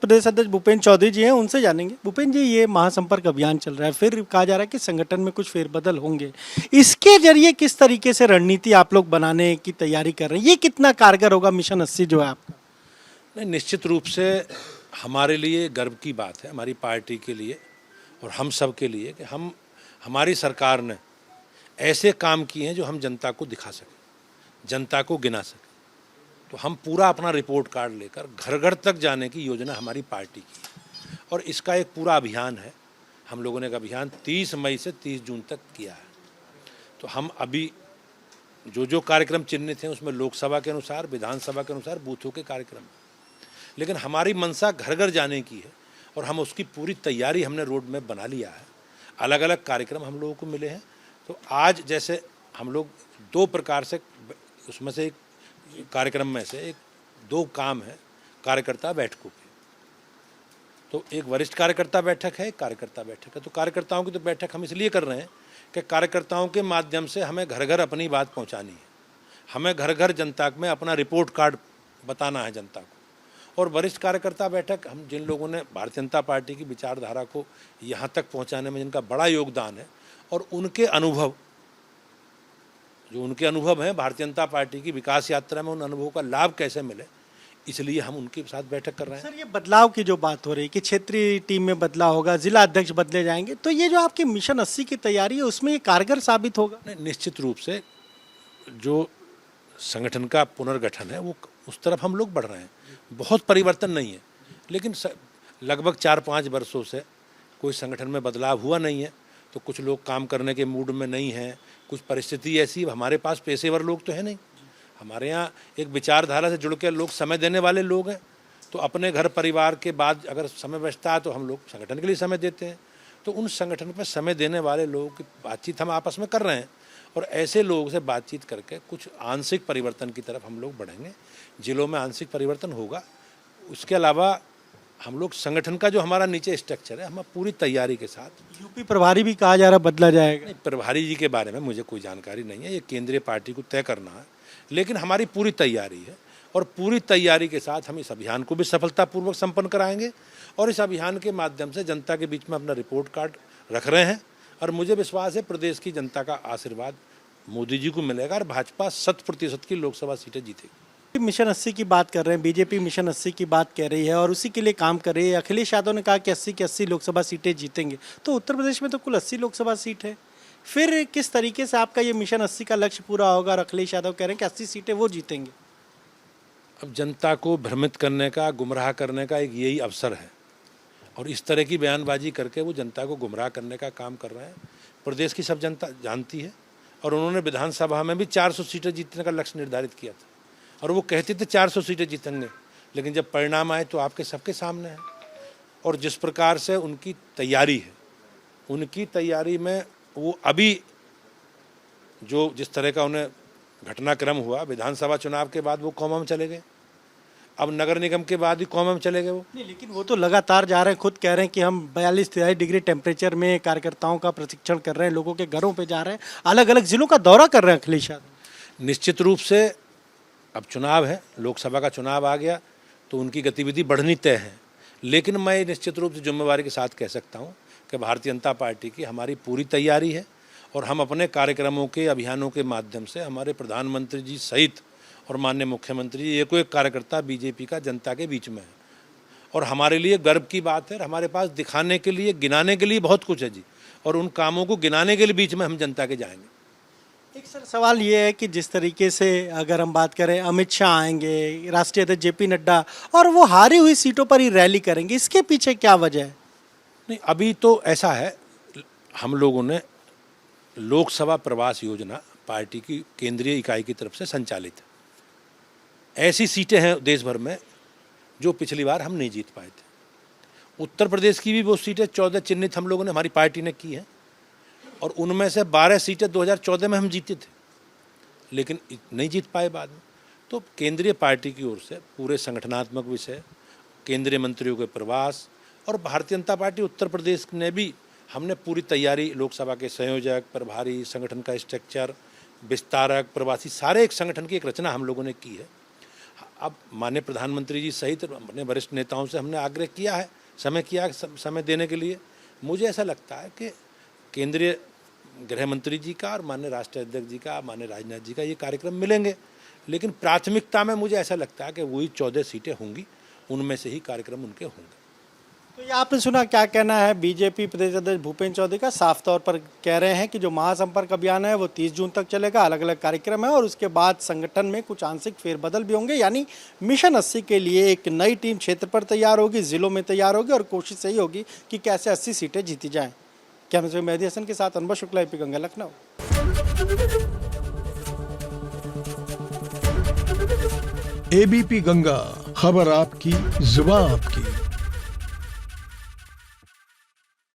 प्रदेश अध्यक्ष भूपेंद्र चौधरी जी हैं, उनसे जानेंगे। भूपेंद्र जी, ये महासंपर्क अभियान चल रहा है, फिर कहा जा रहा है कि संगठन में कुछ फेरबदल होंगे। इसके जरिए किस तरीके से रणनीति आप लोग बनाने की तैयारी कर रहे हैं, ये कितना कारगर होगा मिशन 80 जो है आपका? नहीं, निश्चित रूप से हमारे लिए गर्व की बात है, हमारी पार्टी के लिए और हम सब के लिए, कि हमारी सरकार ने ऐसे काम किए हैं जो हम जनता को दिखा सकें, जनता को गिना सकें। तो हम पूरा अपना रिपोर्ट कार्ड लेकर घर घर तक जाने की योजना हमारी पार्टी की है और इसका एक पूरा अभियान है। हम लोगों ने एक अभियान 30 मई से 30 जून तक किया है। तो हम अभी जो कार्यक्रम चिन्हित हैं उसमें लोकसभा के अनुसार, विधानसभा के अनुसार बूथों के कार्यक्रम हैं। लेकिन हमारी मंशा घर घर जाने की है और हम उसकी पूरी तैयारी हमने रोड मैप बना लिया है। अलग अलग कार्यक्रम हम लोगों को मिले हैं। तो आज जैसे हम लोग दो प्रकार से, उसमें से एक कार्यक्रम में से एक दो काम है कार्यकर्ता बैठकों के। तो एक वरिष्ठ कार्यकर्ता बैठक है, एक कार्यकर्ता बैठक है। तो कार्यकर्ताओं की तो बैठक हम इसलिए कर रहे हैं कि कार्यकर्ताओं के माध्यम से हमें घर घर अपनी बात पहुंचानी है, हमें घर घर जनता में अपना रिपोर्ट कार्ड बताना है जनता को। और वरिष्ठ कार्यकर्ता बैठक, हम जिन लोगों ने भारतीय जनता पार्टी की विचारधारा को यहाँ तक पहुँचाने में जिनका बड़ा योगदान है और उनके अनुभव, जो उनके अनुभव हैं भारतीय जनता पार्टी की विकास यात्रा में, उन अनुभवों का लाभ कैसे मिले, इसलिए हम उनके साथ बैठक कर रहे हैं। सर, ये बदलाव की जो बात हो रही है कि क्षेत्रीय टीम में बदलाव होगा, जिला अध्यक्ष बदले जाएंगे, तो ये जो आपकी मिशन 80 की तैयारी है उसमें ये कारगर साबित होगा? नहीं, निश्चित रूप से जो संगठन का पुनर्गठन है वो उस तरफ हम लोग बढ़ रहे हैं। बहुत परिवर्तन नहीं है, लेकिन लगभग 4-5 वर्षों से कोई संगठन में बदलाव हुआ नहीं है। तो कुछ लोग काम करने के मूड में नहीं हैं, कुछ परिस्थिति ऐसी, हमारे पास पेशेवर लोग तो है नहीं। हमारे यहाँ एक विचारधारा से जुड़ के लोग समय देने वाले लोग हैं। तो अपने घर परिवार के बाद अगर समय बचता है तो हम लोग संगठन के लिए समय देते हैं। तो उन संगठन पर समय देने वाले लोगों की बातचीत हम आपस में कर रहे हैं और ऐसे लोगों से बातचीत करके कुछ आंशिक परिवर्तन की तरफ हम लोग बढ़ेंगे। जिलों में आंशिक परिवर्तन होगा। उसके अलावा हम लोग संगठन का जो हमारा नीचे स्ट्रक्चर है, हम पूरी तैयारी के साथ। यूपी प्रभारी भी कहा जा रहा बदला जाएगा? नहीं, प्रभारी जी के बारे में मुझे कोई जानकारी नहीं है, ये केंद्रीय पार्टी को तय करना है। लेकिन हमारी पूरी तैयारी है और पूरी तैयारी के साथ हम इस अभियान को भी सफलतापूर्वक संपन्न कराएंगे और इस अभियान के माध्यम से जनता के बीच में अपना रिपोर्ट कार्ड रख रहे हैं। और मुझे विश्वास है प्रदेश की जनता का आशीर्वाद मोदी जी को मिलेगा और भाजपा 100% की लोकसभा सीटें जीतेगी। मिशन 80 की बात कर रहे हैं, बीजेपी मिशन 80 की बात कर रही है और उसी के लिए काम कर रही है। अखिलेश यादव ने कहा कि 80 की 80 लोकसभा सीटें जीतेंगे। तो उत्तर प्रदेश में तो कुल 80 लोकसभा सीट है। फिर किस तरीके से आपका ये मिशन 80 का लक्ष्य पूरा होगा और अखिलेश यादव कह रहे हैं कि 80 सीटें वो जीतेंगे? अब जनता को भ्रमित करने का, गुमराह करने का एक यही अवसर है और इस तरह की बयानबाजी करके वो जनता को गुमराह करने का काम कर रहे हैं। प्रदेश की सब जनता जानती है और उन्होंने विधानसभा में भी 400 सीटें जीतने का लक्ष्य निर्धारित किया था और वो कहते थे 400 सीटें जीतेंगे। लेकिन जब परिणाम आए तो आपके सबके सामने है। और जिस प्रकार से उनकी तैयारी है, उनकी तैयारी में वो अभी जो जिस तरह का उन्हें घटनाक्रम हुआ, विधानसभा चुनाव के बाद वो कौमा में चले गए, अब नगर निगम के बाद भी कौमा में चले गए वो। नहीं, लेकिन वो तो लगातार जा रहे हैं, खुद कह रहे हैं कि हम 42-43 डिग्री टेम्परेचर में कार्यकर्ताओं का प्रशिक्षण कर रहे हैं, लोगों के घरों पे जा रहे हैं, अलग अलग जिलों का दौरा कर रहे हैं अखिलेश यादव। निश्चित रूप से अब चुनाव है, लोकसभा का चुनाव आ गया तो उनकी गतिविधि बढ़नी तय है। लेकिन मैं निश्चित रूप से जिम्मेवारी के साथ कह सकता हूं कि भारतीय जनता पार्टी की हमारी पूरी तैयारी है और हम अपने कार्यक्रमों के, अभियानों के माध्यम से हमारे प्रधानमंत्री जी सहित और माननीय मुख्यमंत्री जी, एक कार्यकर्ता बीजेपी का जनता के बीच में है और हमारे लिए गर्व की बात है। हमारे पास दिखाने के लिए, गिनाने के लिए बहुत कुछ है जी, और उन कामों को गिनाने के लिए बीच में हम जनता के जाएंगे। एक सर सवाल ये है कि जिस तरीके से अगर हम बात करें, अमित शाह आएंगे, राष्ट्रीय अध्यक्ष जेपी नड्डा, और वो हारी हुई सीटों पर ही रैली करेंगे, इसके पीछे क्या वजह है? नहीं, अभी तो ऐसा है, हम लोगों ने लोकसभा प्रवास योजना पार्टी की केंद्रीय इकाई की तरफ से संचालित है। ऐसी सीटें हैं देश भर में जो पिछली बार हम नहीं जीत पाए थे। उत्तर प्रदेश की भी वो सीटें 14 चिन्हित हम लोगों ने, हमारी पार्टी ने की हैं और उनमें से 12 सीटें 2014 में हम जीते थे, लेकिन नहीं जीत पाए बाद में। तो केंद्रीय पार्टी की ओर से पूरे संगठनात्मक विषय, केंद्रीय मंत्रियों के प्रवास और भारतीय जनता पार्टी उत्तर प्रदेश ने भी, हमने पूरी तैयारी, लोकसभा के संयोजक, प्रभारी, संगठन का स्ट्रक्चर, विस्तारक, प्रवासी, सारे एक संगठन की एक रचना हम लोगों ने की है। अब माननीय प्रधानमंत्री जी सहित अपने वरिष्ठ नेताओं से हमने आग्रह किया है, समय देने के लिए। मुझे ऐसा लगता है कि केंद्रीय गृह मंत्री जी का और माननीय राष्ट्रीय अध्यक्ष जी का, माननीय राजनाथ जी का ये कार्यक्रम मिलेंगे, लेकिन प्राथमिकता में मुझे ऐसा लगता है कि वही 14 सीटें होंगी, उनमें से ही कार्यक्रम उनके होंगे। तो ये आपने सुना क्या कहना है बीजेपी प्रदेश अध्यक्ष भूपेंद्र चौधरी का। साफ तौर पर कह रहे हैं कि जो महासंपर्क अभियान है वो 30 जून तक चलेगा, अलग अलग कार्यक्रम है और उसके बाद संगठन में कुछ आंशिक फेरबदल भी होंगे, यानी मिशन 80 के लिए एक नई टीम क्षेत्र पर तैयार होगी, जिलों में तैयार होगी और कोशिश यही होगी कि कैसे 80 सीटें जीती जाएं। कैमरे मेहदी हसन के साथ अनुभव शुक्ला, AP गंगा, लखनऊ। ABP गंगा, खबर आपकी, जुबान आपकी।